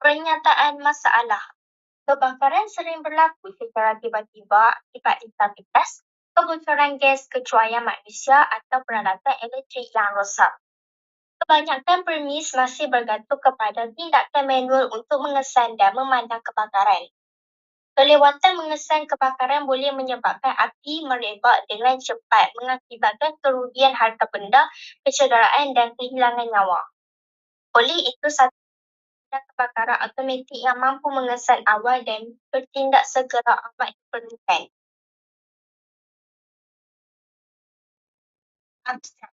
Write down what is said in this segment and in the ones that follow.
Pernyataan masalah. Kebakaran sering berlaku secara tiba-tiba akibat instabilitas, kebocoran gas kecuaian manusia atau peralatan elektrik yang rosak. Kebanyakan permis masih bergantung kepada tindakan manual untuk mengesan dan memandang kebakaran. Kelewatan mengesan kebakaran boleh menyebabkan api merebak dengan cepat, mengakibatkan kerugian harta benda, kecederaan dan kehilangan nyawa. Oleh itu, satu kebakaran automatik yang mampu mengesan awal dan bertindak segera amat diperlukan. Abstrak.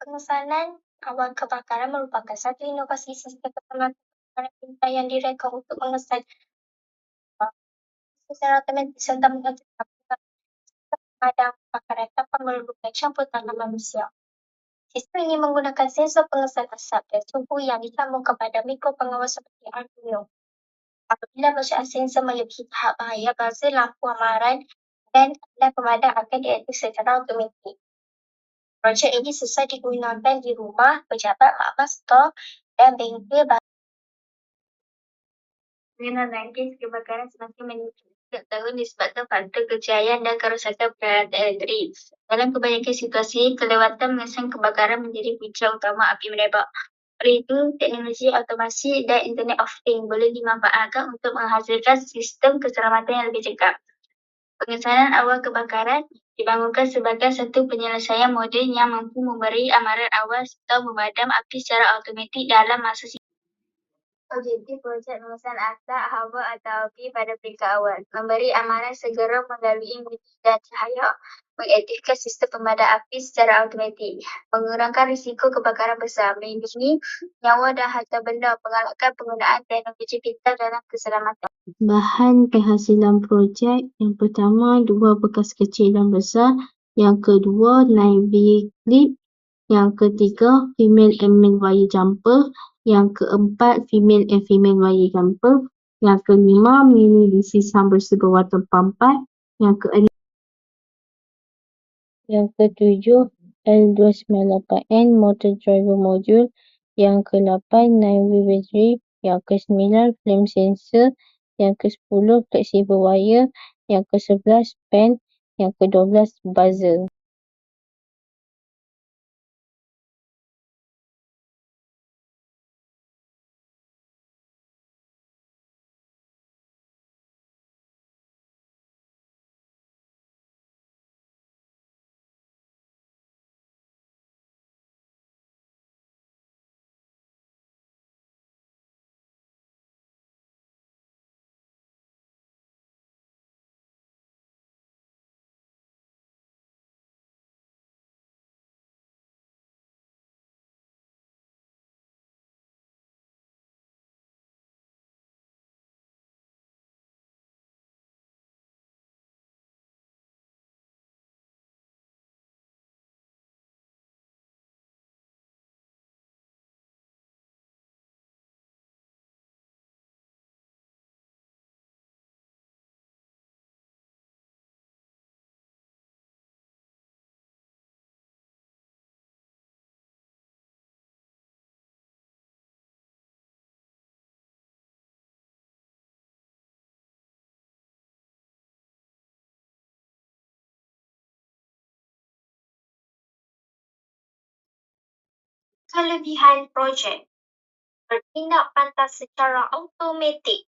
Pengesanan awal kebakaran merupakan satu inovasi sistem keselamatan kebakaran pintar yang direka untuk mengesan secara otomatik serta menghasilkan pemadam kebakaran tanpa memerlukan campur tangan manusia. Sistem ini menggunakan sensor pengesan asap dan suhu yang disambung kepada mikropengawas seperti Arduino. Apabila bacaan sensor melebihi tahap bahaya, buzzer, lampu amaran dan alat pemadam akan diaktif secara automatik. Projek ini sesuai digunakan di rumah, pejabat, makmal, stor dan bengkel. Pengenalan gas kebakaran semakin meningkat setiap tahun disebabkan faktor kejayaan dan kerosakan peralatan elektrik. Dalam kebanyakan situasi, kelewatan mengesan kebakaran menjadi punca utama api merebak. Oleh itu, teknologi automasi dan Internet of Things boleh dimanfaatkan untuk menghasilkan sistem keselamatan yang lebih cekap. Pengesanan awal kebakaran dibangunkan sebagai satu penyelesaian moden yang mampu memberi amaran awal serta memadam api secara automatik dalam masa singkat. Objektif projek pengesanan asap, haba atau api pada peringkat awal. Memberi amaran segera melalui bunyi dan cahaya. Mengaktifkan sistem pemadam api secara automatik. Mengurangkan risiko kebakaran besar. Melindungi nyawa dan harta benda. Mengalahkan penggunaan teknologi pintar dalam keselamatan. Bahan penghasilan projek. Yang pertama, 2 bekas kecil dan besar. Yang kedua, 9V clip. Yang ketiga, female and male wire jumper. Yang keempat, female and female wire jumper. Yang kelima, mini DC sumber water pump. Yang ketujuh, L298N motor driver module. Yang ke-8, 9V battery. Yang ke-9, flame sensor. Yang ke-10, flexible wire. Yang ke-11, pen. Yang ke-12, buzzer. Kelebihan projek. Bertindak pantas secara automatik.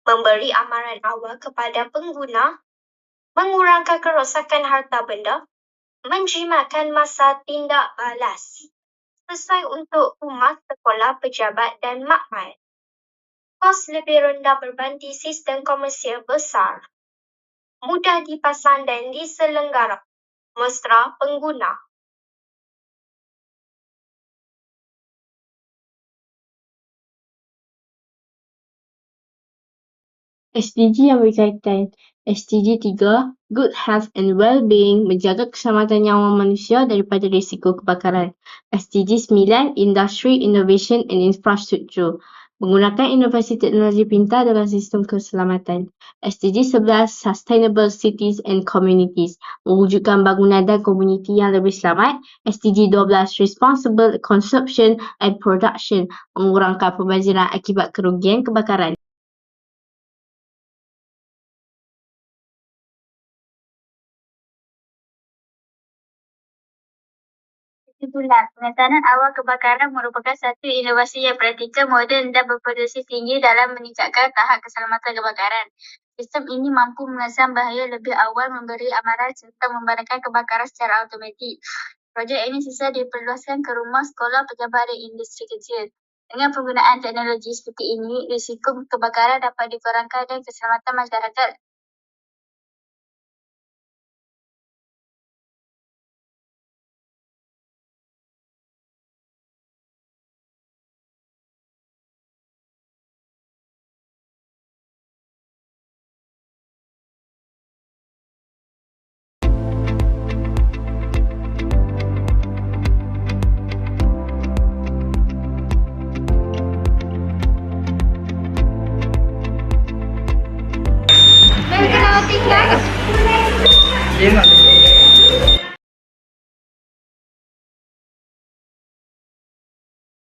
Memberi amaran awal kepada pengguna. Mengurangkan kerosakan harta benda. Menjimatkan masa tindak balas. Sesuai untuk rumah, sekolah, pejabat dan makmal. Kos lebih rendah berbanding sistem komersial besar. Mudah dipasang dan diselenggara. Mesra pengguna. SDG yang berkaitan. SDG 3, Good Health and Well-being, menjaga keselamatan nyawa manusia daripada risiko kebakaran. SDG 9, Industry, Innovation and Infrastructure, Menggunakan inovasi teknologi pintar dalam sistem keselamatan. SDG 11 Sustainable Cities and Communities mewujudkan bangunan dan komuniti yang lebih selamat. SDG 12 Responsible Consumption and Production mengurangkan pembaziran akibat kerugian kebakaran. Itulah, pengetahuan awal kebakaran merupakan satu inovasi yang praktikal, moden dan berpotensi tinggi dalam meningkatkan tahap keselamatan kebakaran. Sistem ini mampu mengesan bahaya lebih awal, memberi amaran serta memadamkan kebakaran secara automatik. Projek ini sisa diperluaskan ke rumah, sekolah, pejabat dan industri kecil. Dengan penggunaan teknologi seperti ini, risiko kebakaran dapat dikurangkan dan keselamatan masyarakat Dia nak